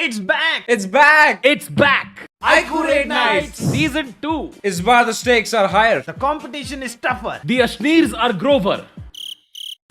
It's back! It's back! It's back! Aiku Raid Nights! Season 2. इस बार the stakes are higher. The competition is tougher. The Ashneers are Grover.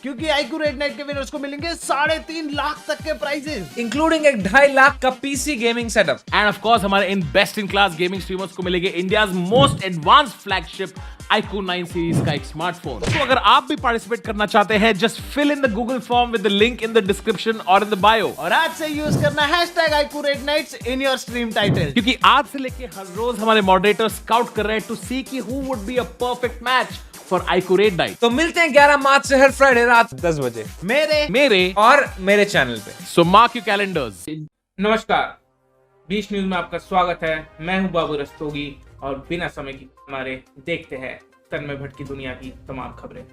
क्योंकि iQOO red night के winners को मिलेंगे 3.5 लाख तक के prices, Including एक 2.5 लाख का PC gaming setup. And of course, हमारे in best in class gaming streamers को मिलेंगे India's most advanced flagship iQOO 9 series का एक स्मार्टफोन। तो अगर आप भी पार्टिसिपेट करना चाहते हैं, just fill in the Google form with the link in the description और इन द बायो। और आज से यूज करना iQOO Red Knights in your stream title, क्योंकि आज से लेके हर रोज हमारे मॉडरेटर स्काउट कर रहे हैं टू सी कि who would be a perfect match for iQOO red night. तो मिलते हैं 11 मार्च से हर फ्राइडे रात 10 बजे मेरे और मेरे चैनल पे। सो मार्क योर कैलेंडर्स। नमस्कार, 20 न्यूज में आपका स्वागत है। मैं हूं बाबू रस्तोगी और बिना समय की हमारे देखते हैं तन्मय भट्ट की दुनिया की तमाम खबरें।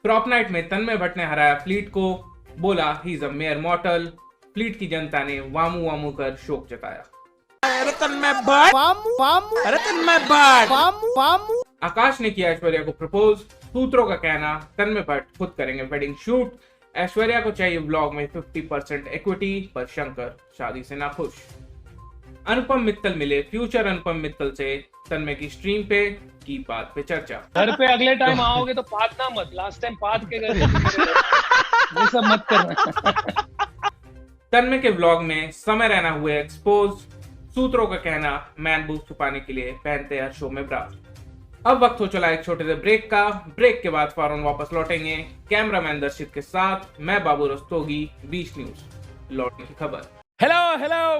प्रॉप नाइट में तन्मय भट्ट ने हराया फ्लीट को, बोला he is a mayor मॉर्टल। Fleet की जनता ने वामू वामू कर शोक जताया। आकाश ने किया ऐश्वर्या को प्रपोज। सूत्रों का कहना तन्मय भट्ट खुद करेंगे वेडिंग शूट। ऐश्वर्या को चाहिए व्लॉग में 50% इक्विटी, पर शंकर शादी से नाखुश। अनुपम मित्तल मिले फ्यूचर अनुपम मित्तल से, तन्मय की स्ट्रीम पे की बात पे चर्चा। घर पे अगले टाइम आओगे तो पादना मत, लास्ट टाइम पाद के गए ये सब मत करना। तन्मय के व्लॉग में समय रहना हुए एक्सपोज। सूत्रों का कहना मैन बूथ छुपाने के लिए पहनते हैं शो में ब्रा। अब वक्त हो चला एक छोटे से ब्रेक का। ब्रेक के बाद फौरन वापस लौटेंगे कैमरामैन दर्शित के साथ। मैं बाबू रस्तोगी, 20 न्यूज लौटने की खबर। Hello,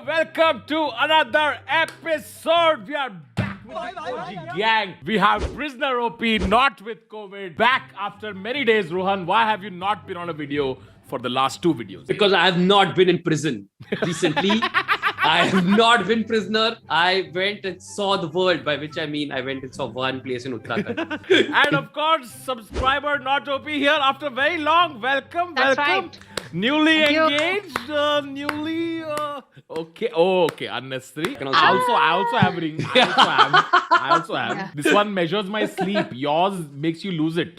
welcome to another episode. We are back with the OG gang. We have Prisoner OP, not with COVID, back after many days. Rohan, why have you not been on a video for the last 2 videos? Because I have not been in prison recently. I have not been prisoner. I went and saw the world, by which I mean I went and saw one place in Uttarakhand. And of course, subscriber not OP here after very long. Welcome, That's welcome. right. Newly Thank you. engaged, okay. Oh, okay, unnecessary. Can I also- also have ring. I also have. Yeah. This one measures my sleep. Yours makes you lose it.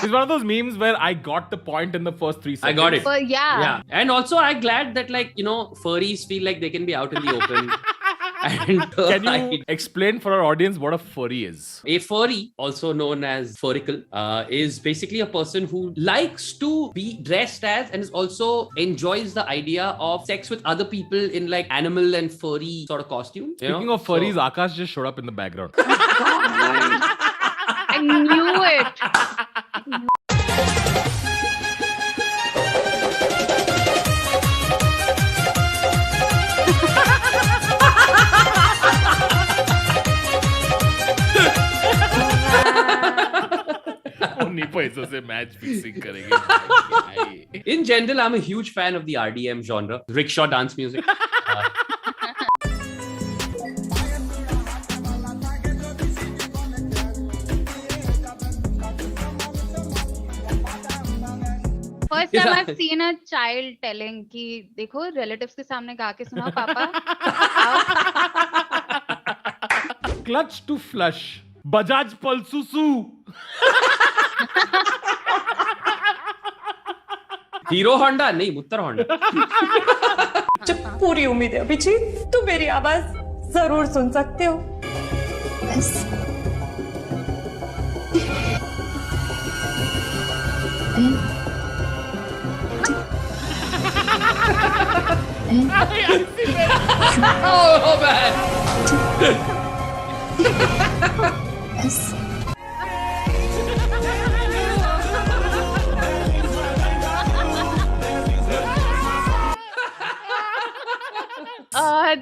It's one of those memes where I got the point in the first 3 seconds. I got it. But yeah. And also I'm glad that, like, you know, furries feel like they can be out in the open. And Can you explain for our audience what a furry is? a furry, also known as furricle, is basically a person who likes to be dressed as and is also enjoys the idea of sex with other people in like animal and furry sort of costumes. Speaking of furries, Akash just showed up in the background. I knew it. उन्हीं पैसों से match fixing करेंगे। In general, I'm a huge fan of the RDM genre, rickshaw dance music. First time I've seen a child telling कि देखो relatives के सामने गा के सुनाओ पापा। Clutch to flush. Bajaj Pulsusu. Hero Honda नहीं, मुत्तर होंडा। जब पूरी उम्मीद है अभिजीत, तुम मेरी आवाज जरूर सुन सकते हो। बस Oh man.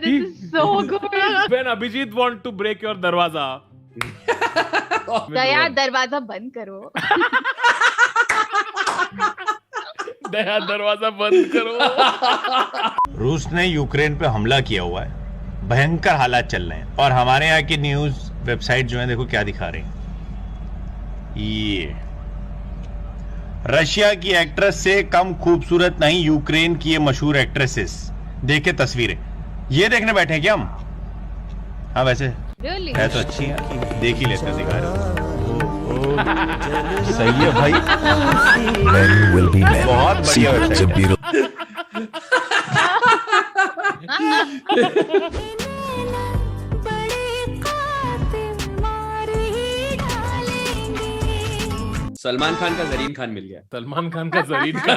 This is so good. When Abhijit want to break your darwaza. दया दरवाजा बंद करो। दया दरवाजा बंद करो। रूस ने यूक्रेन पे हमला किया हुआ है, भयंकर हालात चल रहे हैं और हमारे यहाँ की न्यूज वेबसाइट जो है देखो क्या दिखा रही है। ये रशिया की एक्ट्रेस से कम खूबसूरत नहीं यूक्रेन की ये मशहूर एक्ट्रेसेस। देखे तस्वीरें, ये देखने बैठे हैं क्या हम? हाँ वैसे Really? है तो अच्छी है, देख ही लेते हैं, दिखा रहे सही है भाई, बहुत बढ़िया वेबसाइट। सलमान खान का जरीन खान मिल गया। सलमान खान का जरीन का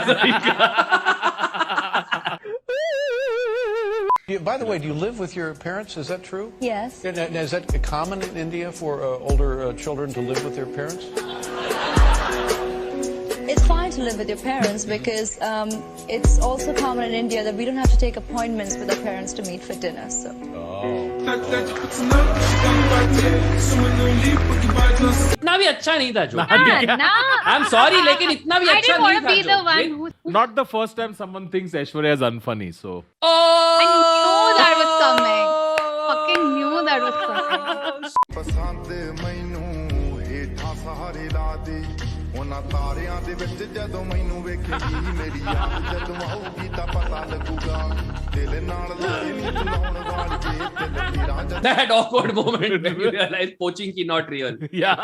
By the way, do you live with your parents? Is that true? Yes. And is that common in India for older children to live with their parents? It's fine to live with your parents because it's also common in India that we don't have to take appointments with our parents to meet for dinner. So. इतना भी अच्छा नहीं था जो। ना I'm sorry, लेकिन इतना भी I अच्छा didn't want नहीं to be था the जो। one who Not the first time someone thinks Aishwarya is unfunny, so. I knew that was coming. Fucking knew that was coming. ਪਸੰਦ ਮੈਨੂੰ ਹੇਠਾਂ ਸਹਾਰੇ ਲਾ ਦੇ ਉਹਨਾਂ ਤਾਰਿਆਂ ਦੇ ਵਿੱਚ ਜਦੋਂ ਮੈਨੂੰ ਵੇਖੇਗੀ ਮੇਰੀ ਯਾਦ ਜਦੋਂ ਆਊਗੀ ਤਾਂ ਪਤਾ ਲੱਗੂਗਾ ਦਿਲ ਨਾਲ ਲਾਏ ਨਹੀਂ ਲਾਉਣ ਵਾਲੀ ਜੇ ਦਿਲ ਤੇਰਾ ਜਦ That awkward moment when you realize poaching ki not real. Yeah.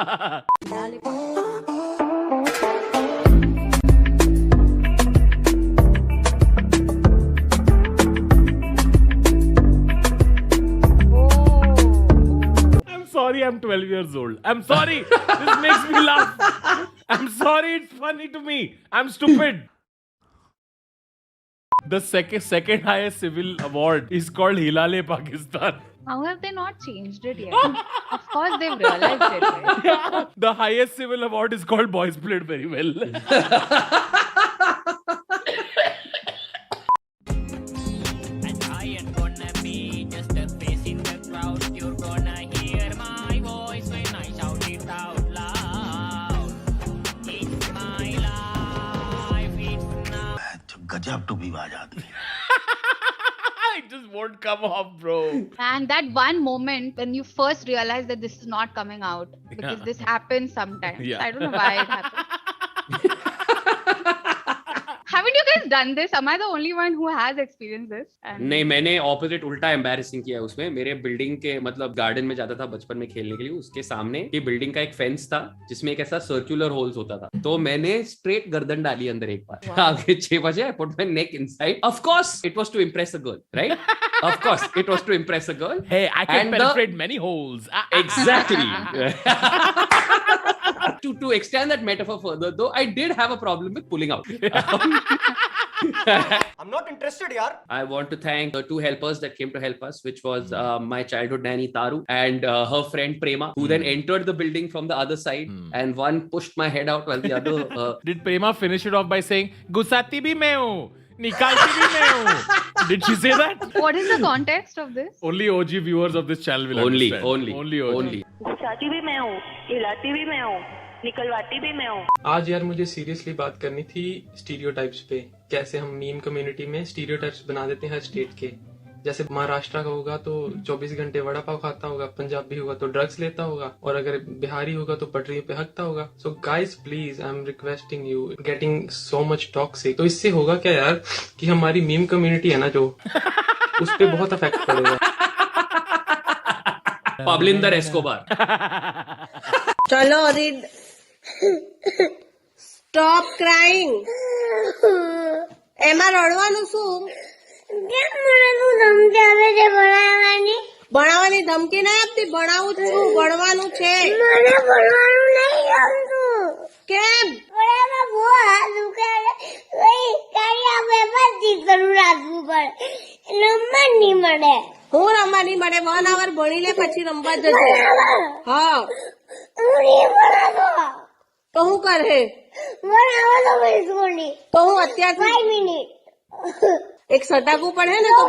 I'm sorry, I'm 12 years old. I'm sorry. This makes me laugh. I'm sorry, it's funny to me. I'm stupid. The second highest civil award is called Hilale Pakistan. How have they not changed it yet? Of course they've realized it. Right? The highest civil award is called Boys Played Very Well. गजब two B बाज आती है It just won't come off, bro. And that one moment when you first realize that this is not coming out because Yeah. this happens sometimes. Yeah. I don't know why it happens. Haven't you guys done this? Am I the only one who has experienced this? And नहीं, मैंने opposite उल्टा embarrassing किया उसमें। मेरे building के मतलब garden में जाता था बचपन में खेलने के लिए, उसके सामने की बिल्डिंग का एक फेंस था जिसमें एक ऐसा सर्कुलर होल्स होता था, तो मैंने स्ट्रेट गर्दन डाली अंदर एक बार। आगे 6 बजे I put my neck inside. Of course it was to impress a girl, right? Of course it was to impress a girl. Hey, I can And penetrate many holes. Exactly. To extend that metaphor further, though, I did have a problem with pulling out. I'm not interested, yaar. I want to thank the 2 helpers that came to help us, which was my childhood nanny Taru and her friend Prema, who then entered the building from the other side, and one pushed my head out while the other. Did Prema finish it off by saying, "Gusati bhi main hu, nikalti bhi main hu"? Did she say that? what is the context of this? Only OG viewers of this channel will only, understand. only, OG. only. गुस्साती भी मैं हूँ, हिलाती भी मैं हूँ, निकलवाती भी मैं हूँ। आज यार मुझे सीरियसली बात करनी थी स्टीरियोटाइप्स पे। कैसे हम मीम कम्युनिटी में स्टीरियोटाइप्स बना देते हैं हर स्टेट के। जैसे महाराष्ट्र का होगा तो 24 घंटे वड़ा पाव खाता होगा, पंजाबी होगा तो ड्रग्स लेता होगा, और अगर बिहारी होगा तो पटरी पे हकता होगा। So guys please I am requesting you, getting so much toxic. तो इससे होगा क्या यार कि हमारी मीम कम्युनिटी है ना जो, उस पे बहुत इफेक्ट पड़ेगा। Pablinder Escobar. चलो रीड। Stop crying. એમાં રડવાનું શું? ભણાવવાની ધમકી નહીં આપતી, ભણાવું છું, ભણવાનું છે. કેમ? હું રમવા નહીં મળે, 1 hour ભણી લે પછી રમવા જજે. હા તો હું કરે? તો હું અત્યારથી એક સટાકું પડે ને તો.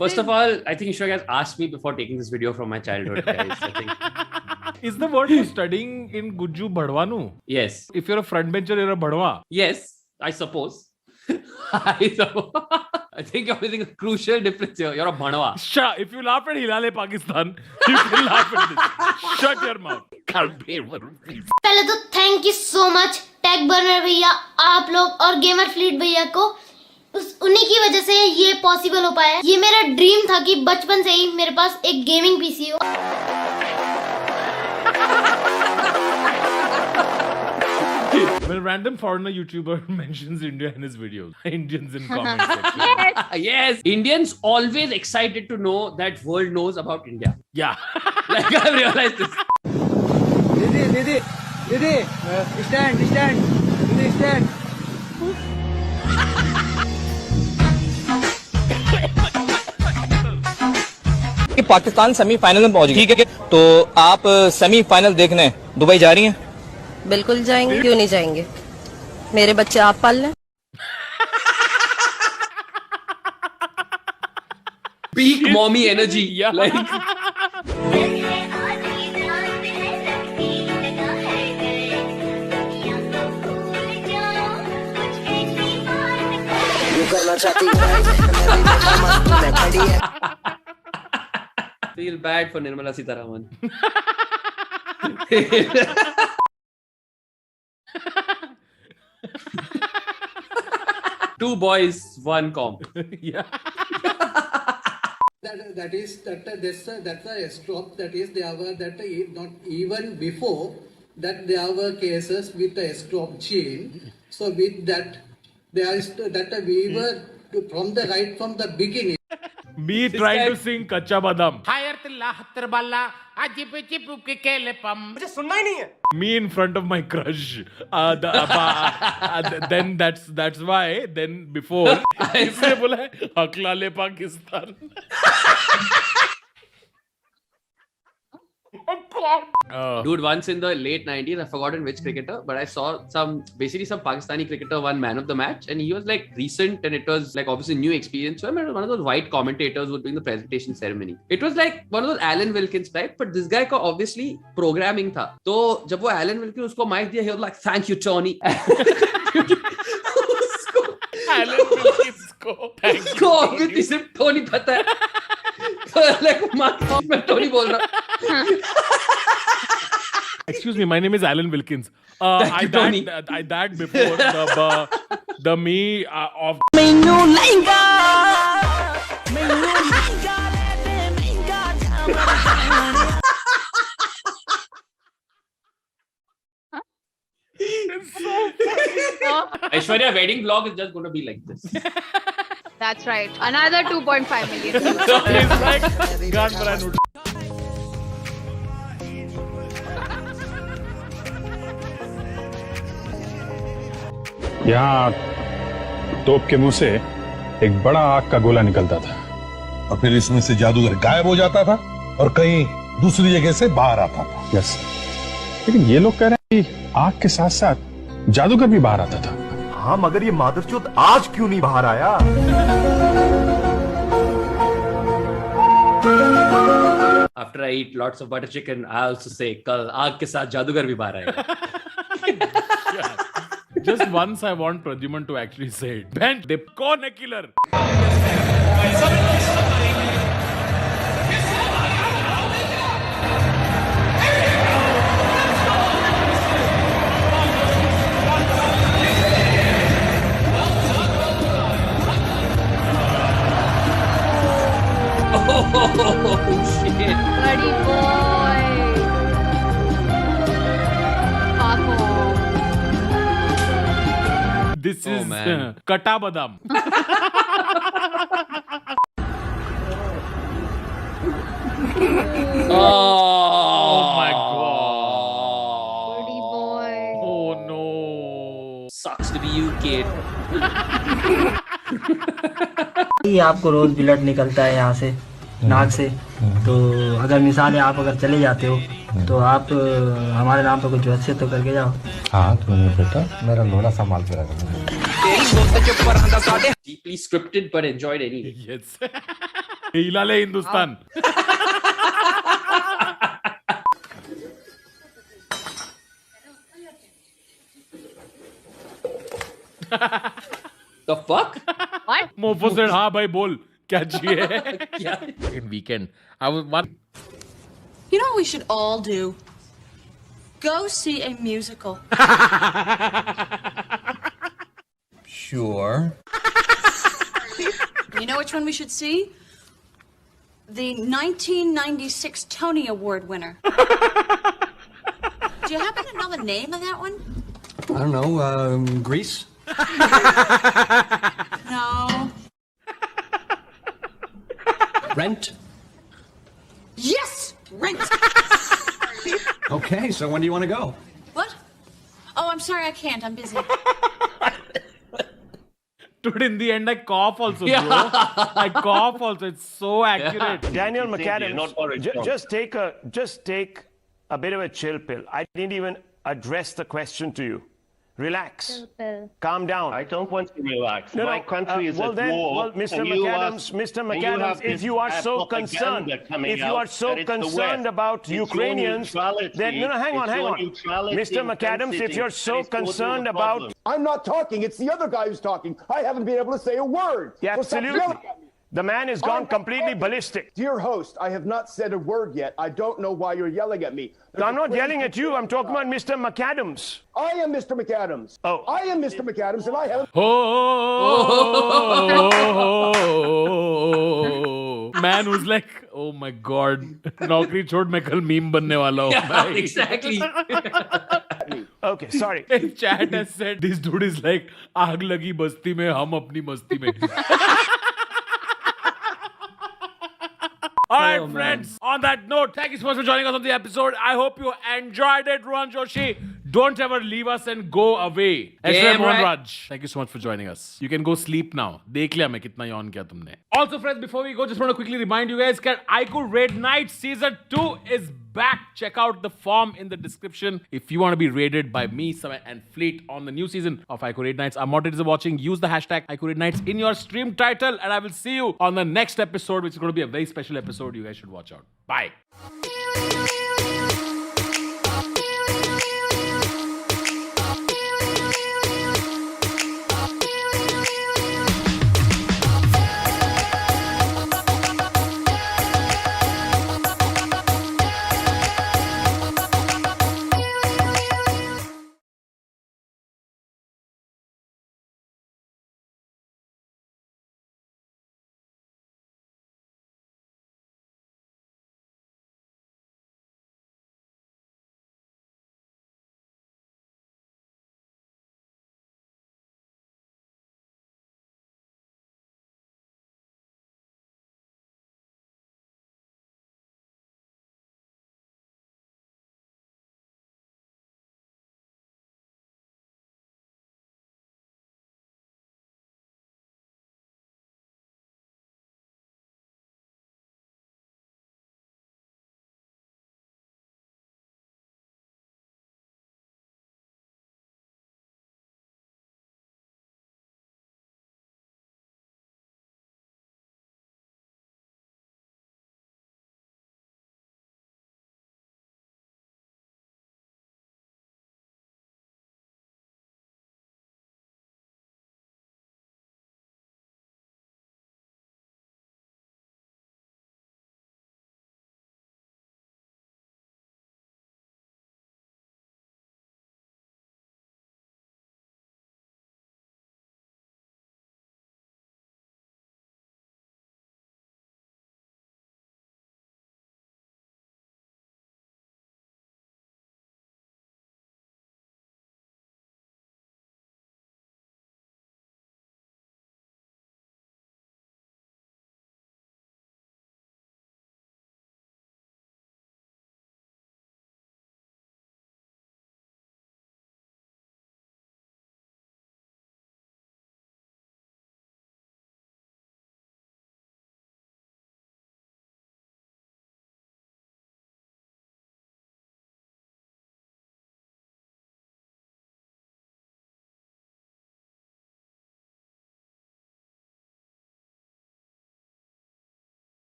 First of all, I think you should have asked me before taking this video from my childhood, guys. I think. Is the word for studying in Guju Badwanu? Yes. If you're a front bencher, you're a Badwa. Yes, I suppose. I suppose. I think you're missing a crucial difference here. You're a bhanwa. If you laugh at Hilale Pakistan, you can laugh at this. Shut your mouth. Can't be one piece. पहले तो thank you so much Tech Burner भैया, आप लोग और gamer fleet भैया को, उन्हीं की वजह से ये पॉसिबल हो पाया। ये मेरा ड्रीम था कि बचपन से ही मेरे पास एक गेमिंग पीसी हो। When a random foreigner YouTuber mentions India in his videos, Indians in comment section. Yes, Indians always excited to know that world knows about India. Yeah. Like I've realized this. दीदी stand दीदी stand। कि Pakistan semifinal में पहुंच गई, ठीक है, तो आप सेमीफाइनल देखने दुबई जा रही हैं? बिल्कुल जाएंगे, क्यों नहीं जाएंगे? मेरे बच्चे आप पाल लें। Peak mommy energy. Yeah. Like, feel bad for Nirmala Sitharaman. Two boys, one comp. Yeah. That's a stop. That is, there were not even before that there were cases with the stop chain. So with that, there is that we were from the beginning. Me trying to sing Kacha Badam. मुझे सुनना ही नहीं है। Me in front of my crush. Then that's why. Then before, इसने बोला है हकला ले Pakistan. Dude, once in the late 90s, I've forgotten which cricketer, but I saw some Pakistani cricketer won man of the match, and he was like recent, and it was like obviously new experience. So I remember one of those white commentators who were doing the presentation ceremony. It was like one of those Alan Wilkins type, but this guy ko obviously programming tha. So जब वो Alan Wilkins उसको mic दिया, he was like, "Thank you, Tony." Alan Wilkins को thank you. को obviously सिर्फ Tony पता है. Like मैं Tony बोल रहा. Excuse me, my name is Alan Wilkins. I that before the me of. It's so funny. Aishwarya wedding vlog is just going to be like this. That's right. Another 2.5 million. It's like God, but I know. यहाँ तोप के मुंह से एक बड़ा आग का गोला निकलता था और फिर इसमें से जादूगर गायब हो जाता था और कहीं दूसरी जगह से बाहर आता था। यस, लेकिन ये लोग कह रहे हैं कि आग के साथ साथ जादूगर भी बाहर आता था। हाँ, मगर ये मादरचोद आज क्यों नहीं बाहर आया? After I eat lots of butter chicken, I also say, कल आग के साथ जादूगर भी बाहर आएगा. Just once I want Pradyuman to actually say it. Bent, they कौन है killer? Oh shit! Bloody boy. Fuck off. This is Kata Badam. Oh my god. Bloody boy. Oh no. Sucks to be you, kid. आपको रोज blood निकलता है यहाँ से, नाक से, तो अगर मिसाल है आप अगर चले जाते हो तो आप हमारे नाम पर कुछ वसीयत तो करके जाओ। हाँ तूने बेटा मेरा लोड़ा संभाल के रखा। Deeply scripted but enjoyed anyway. Yes. हिला ले Hindustan. The fuck? What? मोफो said, हाँ भाई बोल क्या चाहिए? In weekend, I was one. You know what we should all do? Go see a musical. Sure. You know which one we should see? The 1996 Tony Award winner. Do you happen to know the name of that one? I don't know, Greece? No. Rent? Yes! Rent! Okay, so when do you want to go? What? Oh, I'm sorry, I can't. I'm busy. Dude, in the end, I cough also, bro. I cough also. It's so accurate. Daniel Same here, McAdams, not Boris Johnson. just take a bit of a chill pill. I didn't even address the question to you. Relax. Calm down. I don't want to relax. No, My no, country is well at then, war. well, Mr. and you McAdams, have if you are this so propaganda concerned, coming if you out are so that it's the concerned West. about It's your Ukrainians, neutrality. then no, hang on, It's your hang on, neutrality Mr. in McAdams, if fencing you're that so is causing concerned the about, problem. I'm not talking. It's the other guy who's talking. I haven't been able to say a word. yeah, So stop absolutely, yelling at me. the man has gone completely ballistic. Dear host, I have not said a word yet. I don't know why you're yelling at me. I'm not yelling at you. I'm talking about Mr. McAdams. I am Mr. McAdams. Oh. I am Mr. McAdams, and I haven't. Oh, man who's like, oh my god, नौकरी छोड़ मैं कल meme बनने वाला हूँ. Yeah, exactly. Okay, sorry. Chat has said this dude is like आग लगी बस्ती में हम अपनी मस्ती में. All right, friends. On that note, thank you so much for joining us on the episode. I hope you enjoyed it, Rohan Joshi. Don't ever leave us and go away. Damn Mohan right. Raj, thank you so much for joining us. You can go sleep now. देख लिया मैं कितना yawn किया तुमने. Also, friends, before we go, just want to quickly remind you guys that Aiku Raid Night Season 2 is back. Check out the form in the description if you want to be raided by me, Samay, and Fleet on the new season of Aiku Raid Nights. Our moderators are watching. Use the hashtag Aiku Raid Nights in your stream title, and I will see you on the next episode, which is going to be a very special episode. You guys should watch out. Bye.